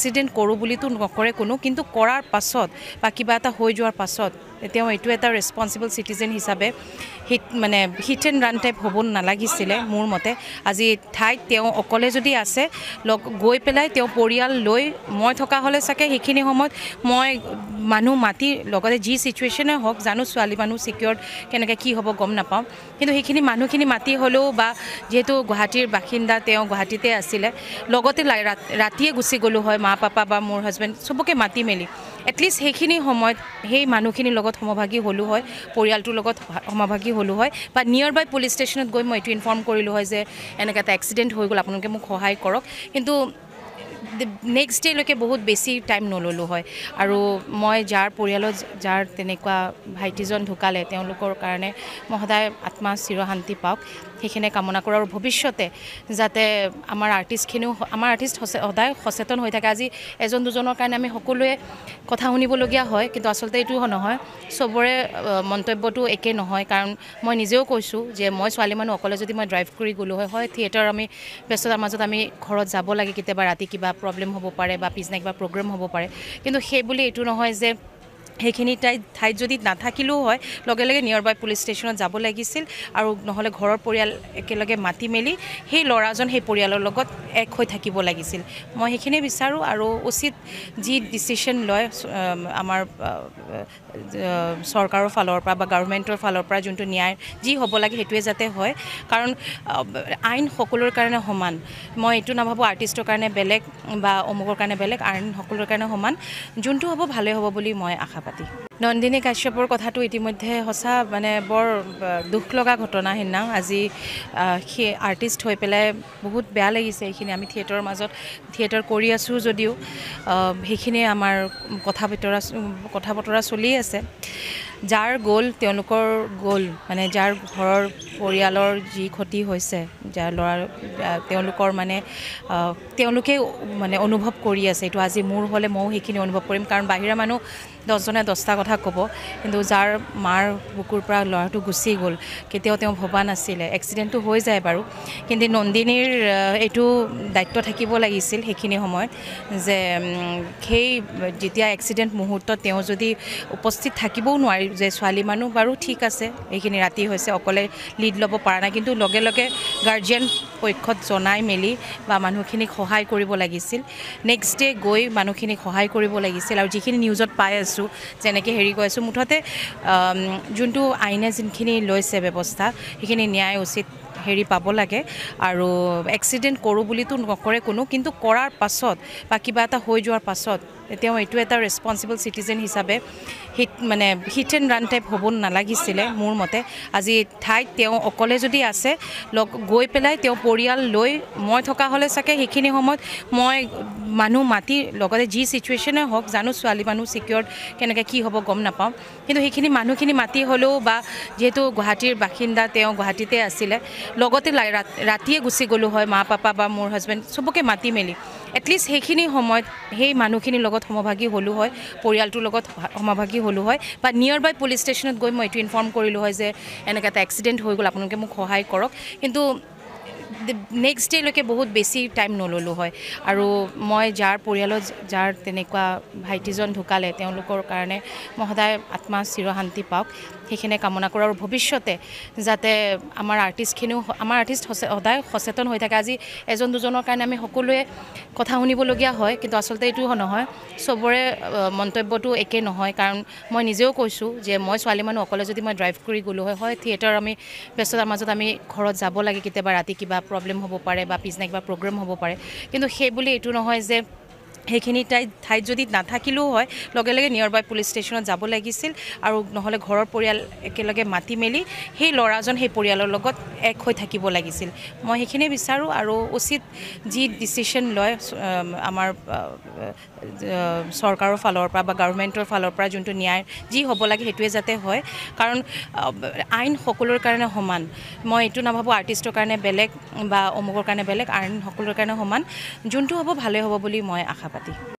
Accident কৰোঁ বুলিতো নকৰে কোনো, কিন্তু কৰাৰ পাছত বা কিবা এটা হৈ যোৱাৰ পাছত তেওঁ এইটো এটা ৰেছপনচিবল চিটিজেন হিচাপে হিট এণ্ড ৰান টাইপ হ'ব নালাগিছিলে মোৰ মতে। আজি ঠাইত তেওঁ অকলে যদি আছে গৈ পেলাই তেওঁ পৰিয়াল লৈ মই থকা হ'লে চাগে সেইখিনি সময়ত মই মানুহ মাতি লগতে যি চিটুৱেশ্যনে হওক, জানো ছোৱালী মানুহ ছিকিউৰ্ড কেনেকৈ কি হ'ব গম নাপাওঁ, কিন্তু সেইখিনি মানুহখিনি মাতি হ'লেও বা যিহেতু গুৱাহাটীৰ বাসিন্দা তেওঁ গুৱাহাটীতে আছিলে, লগতে ৰাতিয়ে গুচি গ'লোঁ হয়, মা পাপা বা মোৰ হাজবেণ্ড চবকে মাতি মেলি এটলিষ্ট সেইখিনি সময়ত সেই মানুহখিনিৰ লগত সমভাগী হ'লোঁ হয়, পৰিয়ালটোৰ লগত সমভাগী হ'লোঁ হয়, বা নিয়াৰ বাই পুলিচ ষ্টেচনত গৈ মই এইটো ইনফৰ্ম কৰিলোঁ হয় যে এনেকৈ এটা এক্সিডেণ্ট হৈ গ'ল, আপোনালোকে মোক সহায় কৰক। কিন্তু নেক্সট ডে'লৈকে বহুত বেছি টাইম নল'লোঁ হয়। আৰু মই যাৰ পৰিয়ালত যাৰ তেনেকুৱা ভাইটিজন ঢুকালে তেওঁলোকৰ কাৰণে মই সদায় আত্মা চিৰশান্তি পাওক সেইখিনি কামনা কৰোঁ। আৰু ভৱিষ্যতে যাতে আমাৰ আৰ্টিষ্ট সদায় সচেতন হৈ থাকে। আজি এজন দুজনৰ কাৰণে আমি সকলোৱে কথা শুনিবলগীয়া হয়, কিন্তু আচলতে এইটো নহয়, চবৰে মন্তব্যটো একে নহয়। কাৰণ মই নিজেও কৈছোঁ যে মই ছোৱালী মানুহ অকলে যদি মই ড্ৰাইভ কৰি গ'লোঁ হয় থিয়েটাৰ আমি ব্যস্ততাৰ মাজত আমি ঘৰত যাব লাগে, কেতিয়াবা ৰাতি কিবা প্ৰব্লেম হ'ব পাৰে বা পিছদিনা কিবা প্ৰগ্ৰেম হ'ব পাৰে, কিন্তু সেই বুলি এইটো নহয় যে সেইখিনি ঠাইত যদি নাথাকিলেও হয় লগে লগে নিয়াৰ বাই পুলিচ ষ্টেচনত যাব লাগিছিল, আৰু নহ'লে ঘৰৰ পৰিয়াল একেলগে মাতি মেলি সেই ল'ৰাজন সেই পৰিয়ালৰ লগত এক হৈ থাকিব লাগিছিল। মই সেইখিনিয়ে বিচাৰোঁ। আৰু উচিত যি ডিচিশ্যন লয় আমাৰ চৰকাৰৰ ফালৰ পৰা বা গভৰ্ণমেণ্টৰ ফালৰ পৰা যোনটো ন্যায় যি হ'ব লাগে সেইটোৱে যাতে হয়। কাৰণ আইন সকলোৰে কাৰণে সমান। মই এইটো নাভাবোঁ আৰ্টিষ্টৰ কাৰণে বেলেগ বা অমুকৰ কাৰণে বেলেগ, আইন সকলোৰে কাৰণে সমান। যোনটো হ'ব ভালেই হ'ব বুলি মই আশা পাতি। নন্দিনী কাশ্যপৰ কথাটো ইতিমধ্যে সঁচা, বৰ দুখ লগা ঘটনা। সেইদিনা আজি সেই আৰ্টিষ্ট হৈ পেলাই বহুত বেয়া লাগিছে। এইখিনি আমি থিয়েটাৰ কৰি আছোঁ যদিও সেইখিনি আমাৰ কথা বতৰা চলি আছে। যাৰ গ'ল তেওঁলোকৰ গ'ল, যাৰ ঘৰৰ পৰিয়ালৰ যি ক্ষতি হৈছে, যাৰ তেওঁলোকৰ তেওঁলোকে অনুভৱ কৰি আছে। এইটো আজি মোৰ হ'লে ময়ো সেইখিনি অনুভৱ কৰিম, কাৰণ বাহিৰা মানুহ 10জনে 10টা কথা ক'ব, কিন্তু যাৰ মাৰ বুকুৰ পৰা ল'ৰাটো গুচি গ'ল কেতিয়াও তেওঁ ভবা নাছিলে। এক্সিডেণ্টটো হৈ যায় বাৰু, কিন্তু নন্দিনীৰ এইটো দায়িত্ব থাকিব লাগিছিল সেইখিনি সময়ত যে সেই যেতিয়া এক্সিডেণ্ট মুহূৰ্তত তেওঁ যদি উপস্থিত থাকিবও নোৱাৰি, যে ছোৱালী মানুহ বাৰু ঠিক আছে এইখিনি ৰাতি হৈছে অকলে লিড ল'ব পৰা নাই, কিন্তু লগে লগে গাৰ্জিয়ান পক্ষত জনাই মেলি বা মানুহখিনিক সহায় কৰিব লাগিছিল। নেক্সট ডে গৈ মানুহখিনিক সহায় কৰিব লাগিছিল। আৰু যিখিনি নিউজত পাই আছোঁ, যেনেকৈ কৈ আছোঁ, মুঠতে যোনটো আইনে যোনখিনি লৈছে ব্যৱস্থা সেইখিনি ন্যায় উচিত পাব লাগে। আৰু এক্সিডেণ্ট কৰোঁ বুলিতো নকৰে কোনো, কিন্তু কৰাৰ পাছত বা কিবা এটা হৈ যোৱাৰ পাছত তেওঁ এইটো এটা ৰেছপনচিবল চিটিজেন হিচাপে হিট এণ্ড ৰান টাইপ হ'ব নালাগিছিলে মোৰ মতে। আজি ঠাইত তেওঁ অকলে যদি আছে গৈ পেলাই তেওঁ পৰিয়াল লৈ মই থকা হ'লে চাগে সেইখিনি সময়ত মই মানুহ মাতি লগতে যি চিটুৱেশ্যনে হওক, জানো ছোৱালী মানুহ ছিকিউৰ্ড কেনেকৈ কি হ'ব গম নাপাওঁ, কিন্তু সেইখিনি মানুহখিনি মাতি হ'লেও বা যিহেতু গুৱাহাটীৰ বাসিন্দা তেওঁ গুৱাহাটীতে আছিলে, লগতে ৰাতিয়ে গুচি গ'লোঁ হয়, মা পাপা বা মোৰ হাজবেণ্ড চবকে মাতি মেলি এটলিষ্ট সেইখিনি সময়ত সেই মানুহখিনিৰ লগত সমভাগী হ'লোঁ হয়, পৰিয়ালটোৰ লগত সমভাগী হ'লোঁ হয়, বা নিয়াৰ বাই পুলিচ ষ্টেচনত গৈ মই এইটো ইনফৰ্ম কৰিলোঁ হয় যে এনেকৈ এটা এক্সিডেণ্ট হৈ গ'ল, আপোনালোকে মোক সহায় কৰক। কিন্তু নেক্সট ডে'লৈকে বহুত বেছি টাইম নল'লোঁ হয়। আৰু মই যাৰ পৰিয়ালত যাৰ তেনেকুৱা ভাইটিজন ঢুকালে তেওঁলোকৰ কাৰণে মই সদায় আত্মা চিৰশান্তি পাওক সেইখিনি কামনা কৰোঁ। আৰু ভৱিষ্যতে যাতে আমাৰ আৰ্টিষ্ট সদায় সচেতন হৈ থাকে। আজি এজন দুজনৰ কাৰণে আমি সকলোৱে কথা শুনিবলগীয়া হয়, কিন্তু আচলতে এইটো নহয়, চবৰে মন্তব্যটো একে নহয়। কাৰণ মই নিজেও কৈছোঁ যে মই ছোৱালী মানুহ অকলে যদি মই ড্ৰাইভ কৰি গ'লোঁ হয় থিয়েটাৰ আমি ব্যস্ততাৰ মাজত আমি ঘৰত যাব লাগে, কেতিয়াবা ৰাতি কিবা প্ৰব্লেম হ'ব পাৰে বা পিছদিনা কিবা প্ৰগ্ৰেম হ'ব পাৰে, কিন্তু সেই বুলি এইটো নহয় যে সেইখিনি ঠাইত যদি নাথাকিলেও হয় লগে লগে নিয়াৰ বাই পুলিচ ষ্টেচনত যাব লাগিছিল, আৰু নহ'লে ঘৰৰ পৰিয়াল একেলগে মাতি মেলি সেই ল'ৰাজন সেই পৰিয়ালৰ লগত এক হৈ থাকিব লাগিছিল। মই সেইখিনিয়ে বিচাৰোঁ। আৰু উচিত যি ডিচিশ্যন লয় আমাৰ চৰকাৰৰ ফালৰ পৰা বা গভৰ্ণমেণ্টৰ ফালৰ পৰা যোনটো ন্যায় যি হ'ব লাগে সেইটোৱে যাতে হয়। কাৰণ আইন সকলোৰে কাৰণে সমান। মই এইটো নাভাবোঁ আৰ্টিষ্টৰ কাৰণে বেলেগ বা অমুকৰ কাৰণে বেলেগ, আইন সকলোৰে কাৰণে সমান। যোনটো হ'ব ভালেই হ'ব বুলি মই আশা পাতি।